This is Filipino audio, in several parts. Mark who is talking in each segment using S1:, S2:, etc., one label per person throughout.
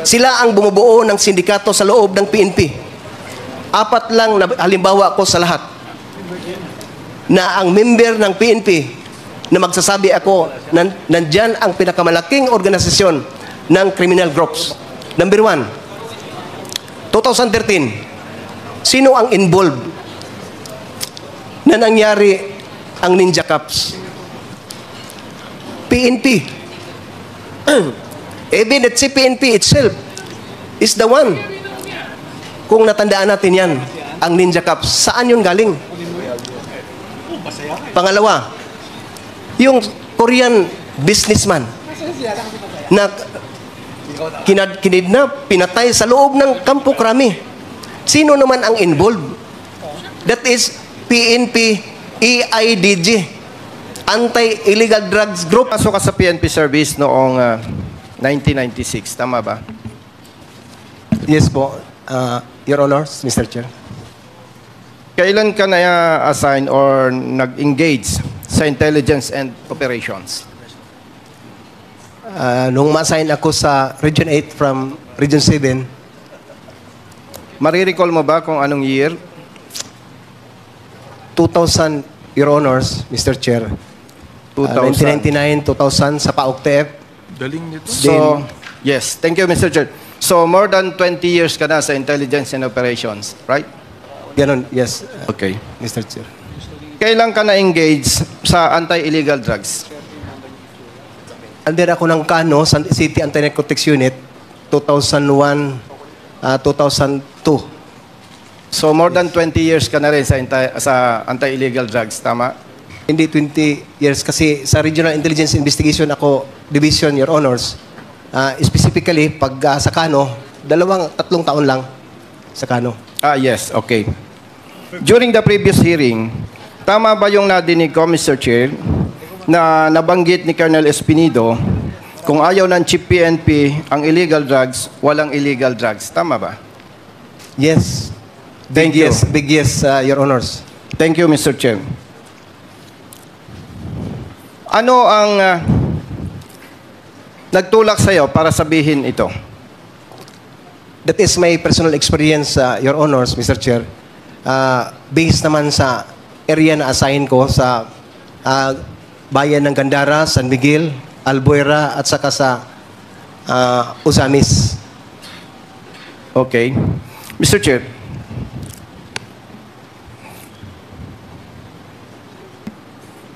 S1: Sila ang bumubuo ng sindikato sa loob ng PNP. Apat lang na halimbawa ko sa lahat na ang member ng PNP na magsasabi ako nandyan ang pinakamalaking organisasyon ng criminal groups. Number 1, 2013, sino ang involved na nangyari ang Ninja Cups? PNP. Even at si PNP itself is the one. Kung natandaan natin yan, ang Ninja Cups, saan yun galing? Pangalawa, yung Korean businessman na kinidnap, pinatay sa loob ng Kampo Krami. Sino naman ang involved? That is PNP EIDG, Anti-Illegal Drugs Group.
S2: Pasok ka sa PNP service noong 1996, tama ba?
S1: Yes po, Your Honors, Mr. Chair.
S2: Kailan ka na-assign or nag-engage sa intelligence and operations?
S1: Nung ma-assign ako sa Region 8 from Region 7,
S2: marirecall mo ba kung anong year?
S1: 2000, Your Honors, Mr. Chair. 1999, 2000 sa PAOK-TF.
S3: Galing nito.
S2: So, yes. Thank you, Mr. Chair. So, more than 20 years ka na sa intelligence and operations, right?
S1: Ganon, yes,
S2: Okay.
S1: Mr. Chair.
S2: Kailan ka na-engage sa anti-illegal drugs?
S1: Under ako ng KANO, City Anti-Narcotics Unit, 2001, 2002.
S2: So, more than 20 years ka na rin sa anti-illegal drugs, tama?
S1: Hindi 20 years kasi sa Regional Intelligence Investigation ako, Division, Your Honors. Specifically, pag sa KANO, 2-3 taon lang sa KANO.
S2: Yes, okay. During the previous hearing, tama ba yung nadinig ko, Mr. Chair, na nabanggit ni Colonel Espinido, kung ayaw ng Chief PNP ang illegal drugs, walang illegal drugs. Tama ba?
S1: Yes.
S2: Thank you.
S1: Yes, big yes, Your Honors.
S2: Thank you, Mr. Chair. Ano ang nagtulak sa'yo para sabihin ito?
S1: That is my personal experience, Your Honors, Mr. Chair. Based naman sa area na assign ko sa bayan ng Gandara, San Miguel, Albuera, at saka sa Usamis.
S2: Okay. Mr. Chair,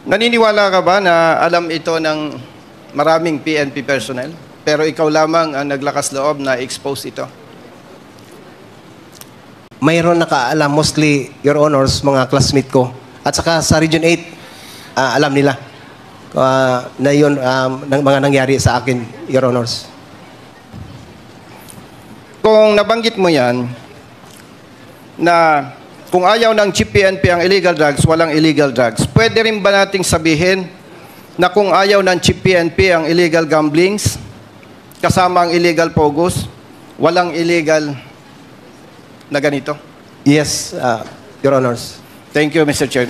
S2: naniniwala ka ba na alam ito ng maraming PNP personnel? Pero ikaw lamang ang naglakas loob na expose ito?
S1: Mayroon nakaalam, mostly, Your Honors, mga classmate ko. At saka sa Region 8, alam nila na yun mga nangyari sa akin, Your Honors.
S2: Kung nabanggit mo yan, na kung ayaw ng Chief PNP ang illegal drugs, walang illegal drugs, pwede rin ba nating sabihin na kung ayaw ng Chief PNP ang illegal gamblings, kasama ang illegal pogos, walang illegal na ganito?
S1: Yes, Your Honors.
S2: Thank you, Mr. Chair.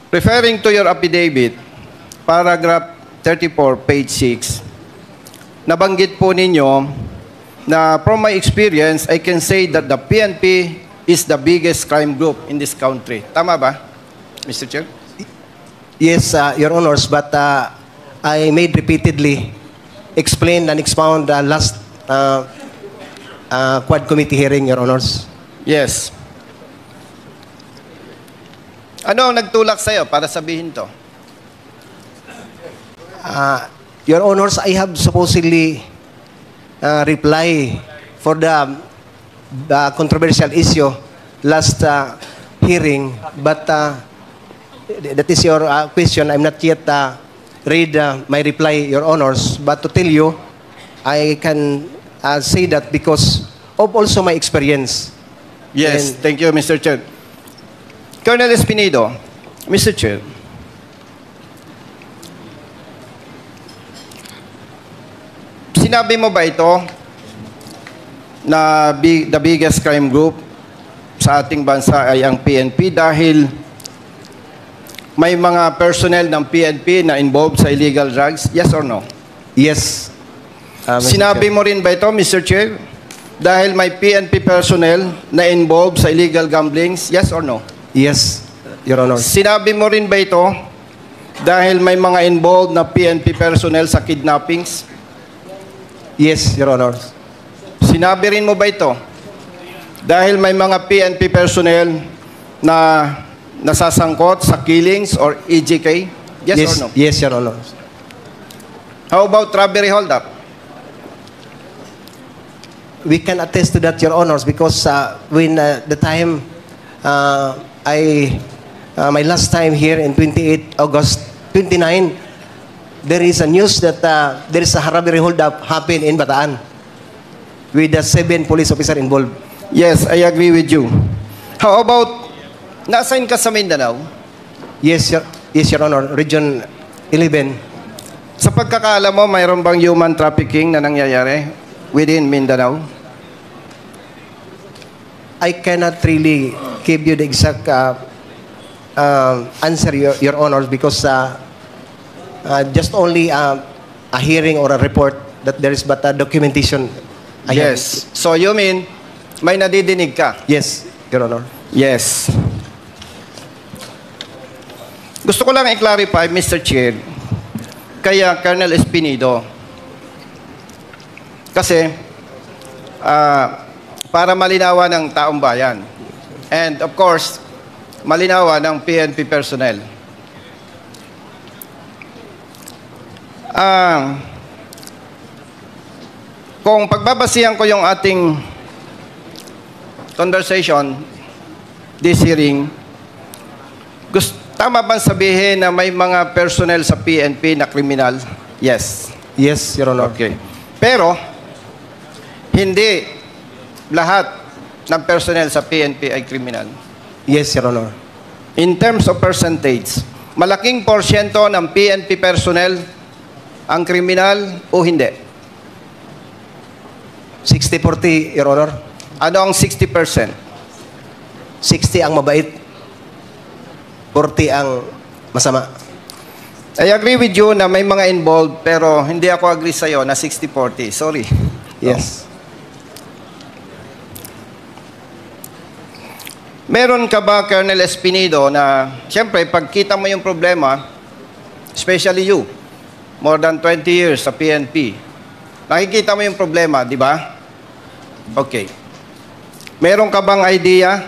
S2: Referring to your affidavit, paragraph 34, page 6, nabanggit po ninyo na from my experience, I can say that the PNP is the biggest crime group in this country. Tama ba, Mr. Chair?
S1: Yes, Your Honors, but I made repeatedly explain and expound last Quad Committee hearing, Your Honors.
S2: Yes. Ano ang nagtulak sa'yo para sabihin to?
S1: Your Honors, I have supposedly reply for the controversial issue last hearing, but that is your question. I'm not yet read my reply, Your Honors, but to tell you, I can say that because of also my experience.
S2: Yes,
S1: And
S2: thank you, Mr. Chair. Colonel Espinido, Mr. Chair, sinabi mo ba ito na the biggest crime group sa ating bansa ay ang PNP dahil may mga personnel ng PNP na involved sa illegal drugs? Yes or no?
S1: Yes. Mr.
S2: Sinabi
S1: Chair.
S2: mo rin ba ito, Mr. Chair? Dahil may PNP personnel na involved sa illegal gamblings, yes or no?
S1: Yes, Your Honor.
S2: Sinabi mo rin ba ito dahil may mga involved na PNP personnel sa kidnappings?
S1: Yes, Your Honor.
S2: Sinabi rin mo ba ito dahil may mga PNP personnel na nasasangkot sa killings or EJK? Yes, or no?
S1: Yes, Your Honor.
S2: How about robbery holdup?
S1: We can attest to that, Your Honors, because when the time my last time here in 28 August 29, there is a news that there is a robbery holdup happened in Bataan with the 7 police officers involved.
S2: Yes, I agree with you. How about, na-assign ka sa Mindanao?
S1: Yes, Your Honor. Region 11.
S2: Sa pagkakaalam mo, mayroon bang human trafficking na nangyayari within Mindanao?
S1: I cannot really give you the exact answer, Your Honors, because just only a hearing or a report that there is but a documentation.
S2: Yes. So you mean, may nadidinig ka?
S1: Yes, Your Honor.
S2: Yes. Gusto ko lang i-clarify, Mr. Chair, kaya Colonel Espinido, kasi para malinawan ng taong bayan, and of course, malinawan ng PNP personnel. Kung pagbabasihan ko yung ating conversation, this hearing, tama bang sabihin na may mga personnel sa PNP na kriminal? Yes.
S1: Yes, Your Honor.
S2: Okay. Pero, hindi lahat ng personnel sa PNP ay kriminal.
S1: Yes, Your Honor.
S2: In terms of percentage, malaking porsyento ng PNP personnel ang kriminal o hindi?
S1: 60-40, Your Honor.
S2: Ano ang 60%?
S1: 60 ang mabait, 40 ang masama.
S2: I agree with you na may mga involved, pero hindi ako agree sa'yo na 60-40. Sorry.
S1: Yes.
S2: Meron ka ba, Colonel Espinido, na siyempre, pagkita mo yung problema, especially you, more than 20 years sa PNP, nakikita mo yung problema, di ba? Okay. Meron ka bang idea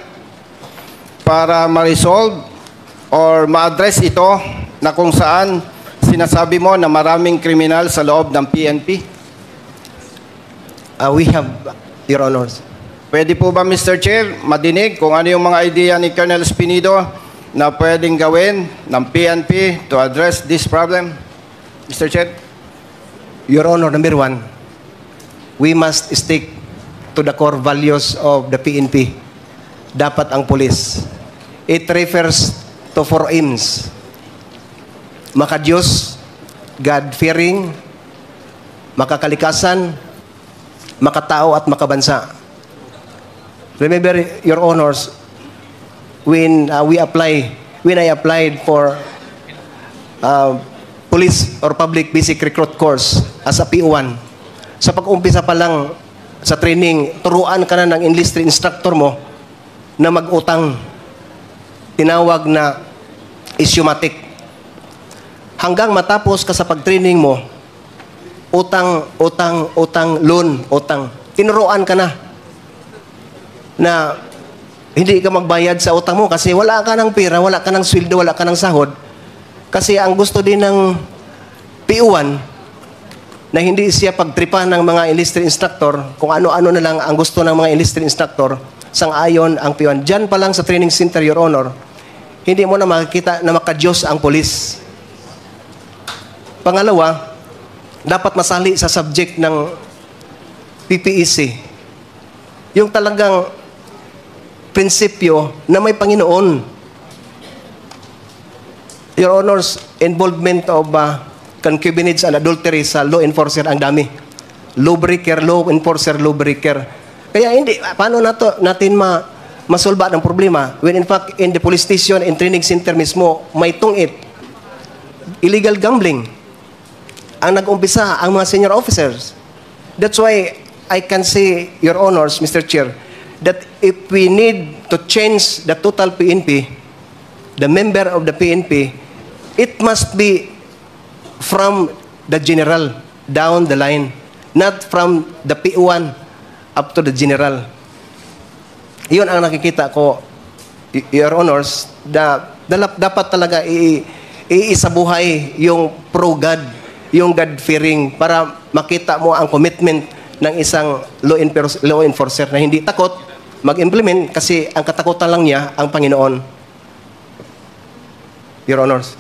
S2: para ma-resolve or ma-address ito na kung saan sinasabi mo na maraming kriminal sa loob ng PNP?
S1: We have, Your Honors.
S2: Pwede po ba, Mr. Chair, madinig kung ano yung mga idea ni Colonel Espinido na pwedeng gawin ng PNP to address this problem? Mr. Chair?
S1: Your Honor, number 1, we must stick to the core values of the PNP. Dapat ang pulis. It refers to 4 aims. Makadiyos, God-fearing, makakalikasan, makatao at makabansa. Remember, Your Honors, when I applied for police or public basic recruit course as a PO1, sa pag-umpisa pa lang sa training, turuan ka na ng enlisted instructor mo na mag-utang. Tinawag na issuematic. Hanggang matapos ka sa pag-training mo, utang, loan, utang. Tinuruan ka na hindi ka magbayad sa utang mo kasi wala ka ng pera, wala ka ng sweldo, wala ka ng sahod. Kasi ang gusto din ng PO1 na hindi siya pagtripan ng mga enlisted instructor, kung ano-ano na lang ang gusto ng mga enlisted instructor, sang-ayon ang PO1. Diyan pa lang sa training center, Your Honor, hindi mo na makikita na makadiyos ang polis. Pangalawa, dapat masali sa subject ng PPEC. Yung talagang prinsipyo na may Panginoon. Your Honor's involvement of concubinage and adultery sa law enforcer ang dami. Lawbreaker, law enforcer, lawbreaker. Kaya hindi, paano natin masolba ng problema when in fact in the police station and training center mismo may tungit. Illegal gambling. ang nag-umpisa ang mga senior officers. That's why I can say, Your Honors, Mr. Chair, that if we need to change the total PNP, the member of the PNP, it must be from the general down the line, not from the P1 up to the general. Iyon ang nakikita ko, Your Honors, dapat talaga iisabuhay yung pro-God, yung God-fearing para makita mo ang commitment ng isang law enforcer na hindi takot mag-implement kasi ang katakutan lang niya ang Panginoon. Your Honors.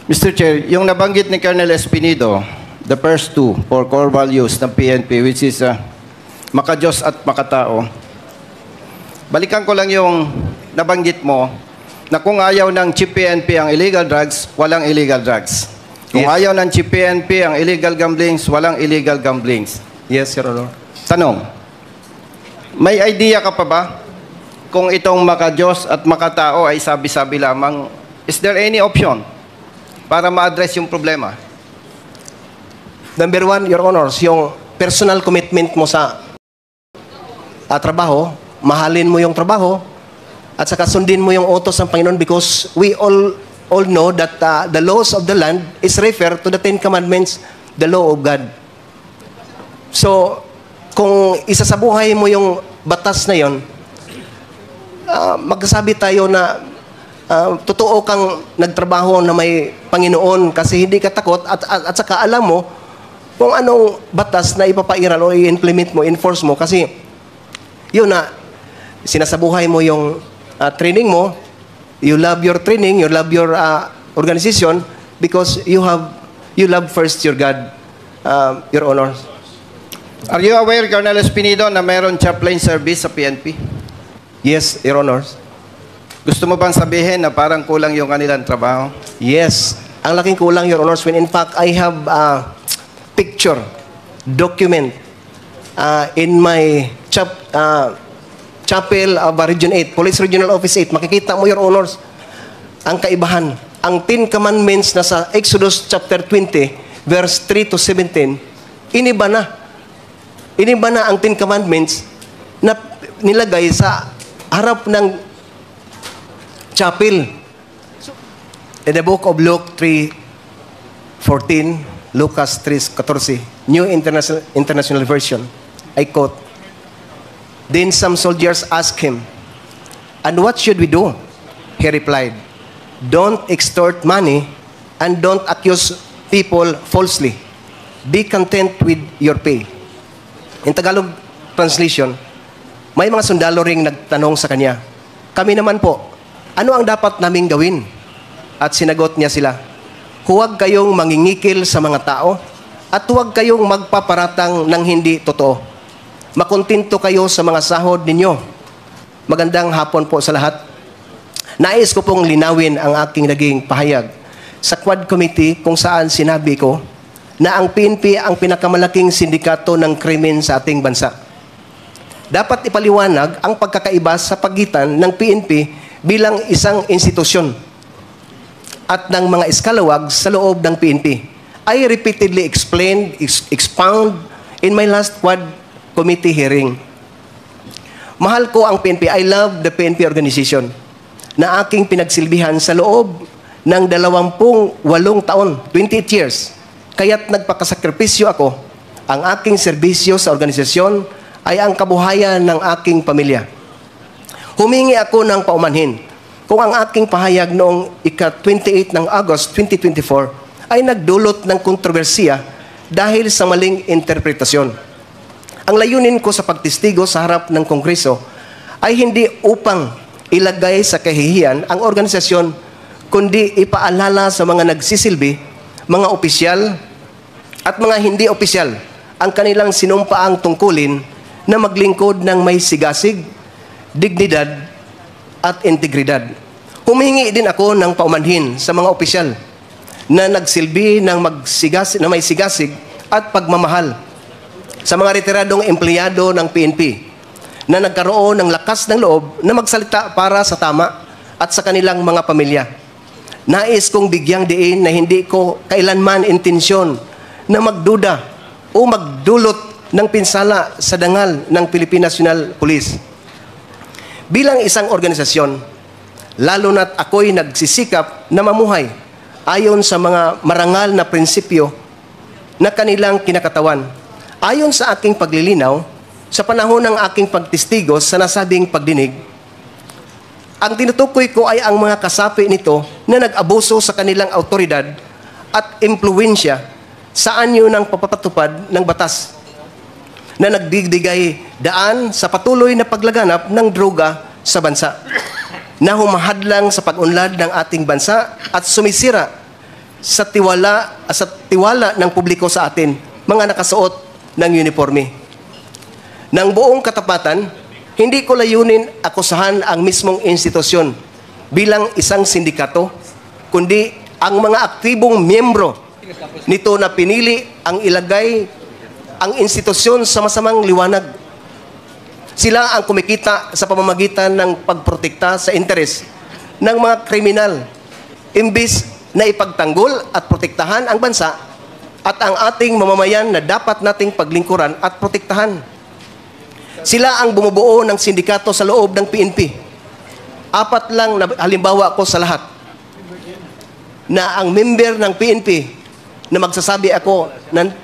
S2: Mr. Chair, yung nabanggit ni Colonel Espinido, the first two for core values ng PNP, which is makadiyos at makatao. Balikan ko lang yung nabanggit mo na kung ayaw ng Chief PNP ang illegal drugs, walang illegal drugs. Kung
S1: Yes.
S2: ayaw ng Chief PNP ang illegal gamblings, walang illegal gamblings.
S1: Yes, Your Honor.
S2: Tanong, may idea ka pa ba kung itong makadiyos at makatao ay sabi-sabi lamang? Is there any option para ma-address yung problema?
S1: Number one, Your Honors, yung personal commitment mo sa trabaho, mahalin mo yung trabaho, at saka sundin mo yung utos ng Panginoon because we all know that the laws of the land is referred to the Ten Commandments, the law of God. So, kung isa sa buhay mo yung batas na yon, magsasabi tayo na totoo kang nagtrabaho na may Panginoon kasi hindi ka takot at saka alam mo kung anong batas na ipapairal o i-implement mo, enforce mo kasi yun na sinasabuhay mo yung training mo, you love your training, you love your organization because you love first your God, Your Honor.
S2: Are you aware, Colonel Espinido, na mayroon chaplain service sa PNP?
S1: Yes, Your Honors.
S2: Gusto mo bang sabihin na parang kulang yung kanilang trabaho?
S1: Yes, ang laking kulang, Your Honors, when in fact I have a picture, document in my chapel of Region 8, Police Regional Office 8. Makikita mo, Your Honors, ang kaibahan. Ang Ten Commandments na sa Exodus chapter 20, verse 3 to 17, iniba na. Iniba na ang Ten Commandments na nilagay sa harap ng chapel. In the book of Luke 3:14, Lucas 3:14, New International Version, I quote, "Then some soldiers asked him, 'And what should we do?' He replied, 'Don't extort money and don't accuse people falsely. Be content with your pay.'" In Tagalog translation, may mga sundalo ring nagtanong sa kanya, "Kami naman po, ano ang dapat naming gawin?" At sinagot niya sila, "Huwag kayong mangingikil sa mga tao at huwag kayong magpaparatang ng hindi totoo. Makontento kayo sa mga sahod ninyo." Magandang hapon po sa lahat. Nais ko pong linawin ang aking naging pahayag sa Quad Committee kung saan sinabi ko na ang PNP ang pinakamalaking sindikato ng krimen sa ating bansa. Dapat ipaliwanag ang pagkakaiba sa pagitan ng PNP bilang isang institusyon at ng mga eskalawag sa loob ng PNP. I repeatedly expound in my last Quad Committee hearing. Mahal ko ang PNP. I love the PNP organization na aking pinagsilbihan sa loob ng 28 taon, 28 years. Kaya't nagpakasakripisyo ako. Ang aking serbisyo sa organisasyon ay ang kabuhayan ng aking pamilya. Humingi ako ng paumanhin kung ang aking pahayag noong ika-28 ng August 2024 ay nagdulot ng kontrobersiya dahil sa maling interpretasyon. Ang layunin ko sa pagtistigo sa harap ng Kongreso ay hindi upang ilagay sa kahihiyan ang organisasyon, kundi ipaalala sa mga nagsisilbi, mga opisyal at mga hindi opisyal ang kanilang sinumpaang tungkulin na maglingkod ng may sigasig, dignidad at integridad. Humingi din ako ng paumanhin sa mga opisyal na nagsilbi ng may sigasig at pagmamahal sa mga retiradong empleyado ng PNP na nagkaroon ng lakas ng loob na magsalita para sa tama at sa kanilang mga pamilya. Nais kong bigyang diin na hindi ko kailanman intensyon na magduda o magdulot ng pinsala sa dangal ng Philippine National Police. Bilang isang organisasyon, lalo na't ako'y nagsisikap na mamuhay ayon sa mga marangal na prinsipyo na kanilang kinakatawan. Ayon sa aking paglilinaw, sa panahon ng aking pagtistigos sa nasabing pagdinig, ang tinutukoy ko ay ang mga kasapi nito na nag-abuso sa kanilang autoridad at impluwensya sa anyo ng papapatupad ng batas na nagdigdigay daan sa patuloy na paglaganap ng droga sa bansa na humahadlang sa pag-unlad ng ating bansa at sumisira sa tiwala ng publiko sa atin, mga nakasuot ng uniforme. Nang buong katapatan, hindi ko layunin akusahan ang mismong institusyon bilang isang sindikato, kundi ang mga aktibong miyembro nito na pinili ang ilagay ang institusyon sa masamang liwanag. Sila ang kumikita sa pamamagitan ng pagprotekta sa interes ng mga kriminal, imbis na ipagtanggol at protektahan ang bansa at ang ating mamamayan na dapat nating paglingkuran at protektahan. Sila ang bumubuo ng sindikato sa loob ng PNP. Apat lang na halimbawa ko sa lahat na ang member ng PNP na magsasabi ako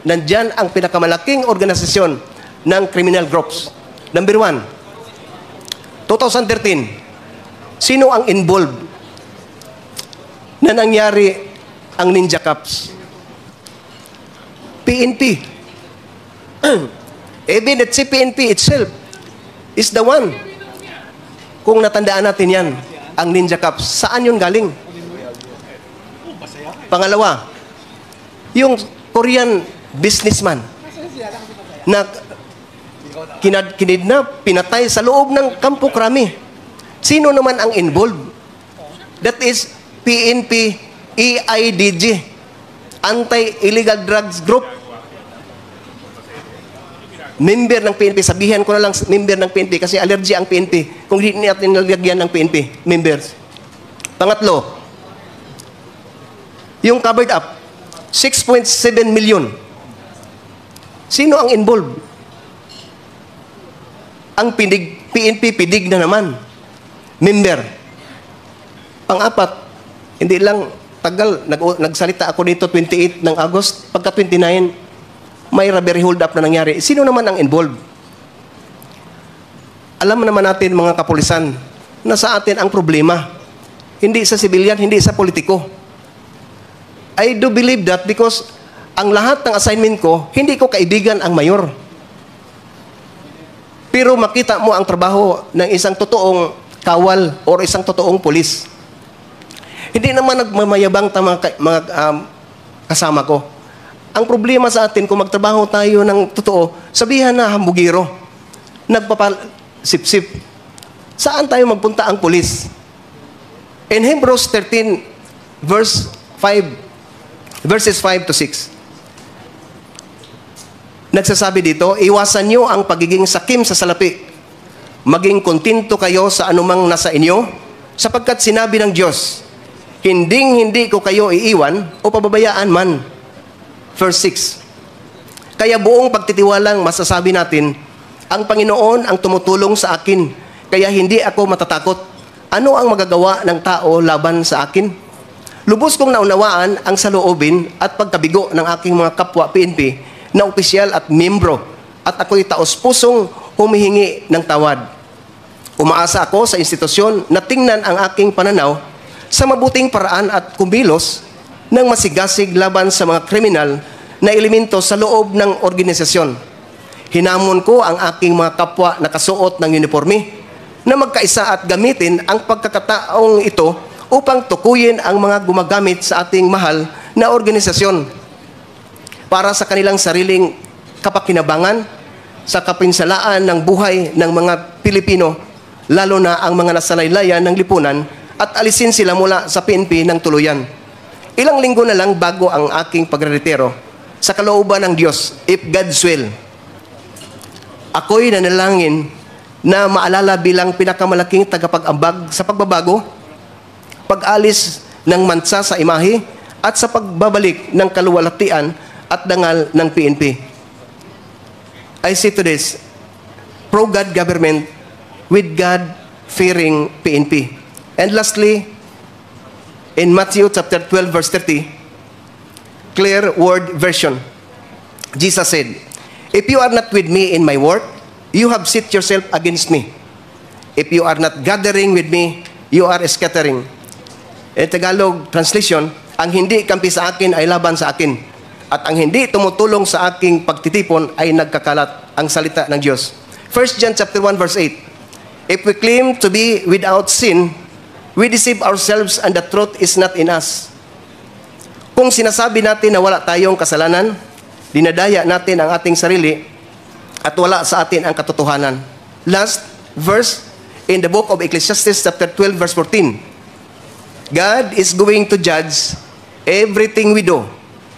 S1: nandyan ang pinakamalaking organisasyon ng criminal groups. Number 1, 2013, sino ang involved na nangyari ang Ninja Cups? PNP. Even at si PNP itself is the one. Kung natandaan natin yan, ang Ninja Cups, saan yun galing? Pangalawa, yung Korean businessman na kinidnap, pinatay sa loob ng Kampo Krami. Sino naman ang involved? That is PNP EIDG, Anti-Illegal Drugs Group. Member ng PNP, sabihan ko na lang member ng PNP kasi allergy ang PNP kung hindi natin nalagyan ng PNP members. Pangatlo, yung covered up, 6.7 million. Sino ang involved? Ang PNP pidig na naman. Member. Pang-apat, hindi lang tagal, nagsalita ako dito 28 ng August, pagka 29, may robbery hold up na nangyari. Sino naman ang involved? Alam naman natin mga kapulisan na sa atin ang problema. Hindi sa sibilyan, hindi sa politiko. I do believe that because ang lahat ng assignment ko, hindi ko kaibigan ang mayor. Pero makita mo ang trabaho ng isang totoong kawal o isang totoong pulis. Hindi naman nagmamayabang mga kasama ko. Ang problema sa atin, kung magtrabaho tayo ng totoo, sabihan na hambugiro, nagpapasip-sip. Saan tayo magpunta ang pulis? In Hebrews 13, verses 5 to 6, nagsasabi dito, iwasan nyo ang pagiging sakim sa salapi. Maging kontento kayo sa anumang nasa inyo, sapagkat sinabi ng Diyos, hindi ko kayo iiwan o pababayaan man. Verse 6, kaya buong pagtitiwalang masasabi natin, ang Panginoon ang tumutulong sa akin, kaya hindi ako matatakot. Ano ang magagawa ng tao laban sa akin? Lubos kong naunawaan ang saloobin at pagkabigo ng aking mga kapwa PNP na opisyal at membro, at ako'y taos-pusong humihingi ng tawad. Umaasa ako sa institusyon na tingnan ang aking pananaw sa mabuting paraan at kumilos ng masigasig laban sa mga kriminal na elemento sa loob ng organisasyon. Hinamon ko ang aking mga kapwa na kasuot ng uniforme na magkaisa at gamitin ang pagkakataong ito upang tukuyin ang mga gumagamit sa ating mahal na organisasyon para sa kanilang sariling kapakinabangan sa kapinsalaan ng buhay ng mga Pilipino, lalo na ang mga nasalaylayan ng lipunan, at alisin sila mula sa PNP ng tuluyan. Ilang linggo na lang bago ang aking pagreretiro, sa kalooban ng Diyos, if God's will, ako'y nanalangin na maalala bilang pinakamalaking tagapag-ambag sa pagbabago, pag-alis ng mansa sa imahe, at sa pagbabalik ng kaluwalhatian at dangal ng PNP. I say to this, pro-God government with God-fearing PNP. And lastly, in Matthew chapter 12, verse 30, clear word version, Jesus said, "If you are not with me in my work, you have set yourself against me. If you are not gathering with me, you are scattering." In Tagalog translation, ang hindi kampi sa akin ay laban sa akin. At ang hindi tumutulong sa aking pagtitipon ay nagkakalat, ang salita ng Diyos. 1 John chapter 1 verse 8. If we claim to be without sin, we deceive ourselves and the truth is not in us. Kung sinasabi natin na wala tayong kasalanan, dinadaya natin ang ating sarili at wala sa atin ang katotohanan. Last verse in the book of Ecclesiastes chapter 12 verse 14. God is going to judge everything we do,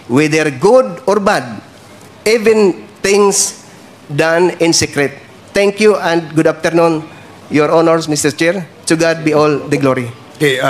S1: whether good or bad, even things done in secret. Thank you and good afternoon, Your Honors, Mr. Chair. To God be all the glory.
S3: Okay,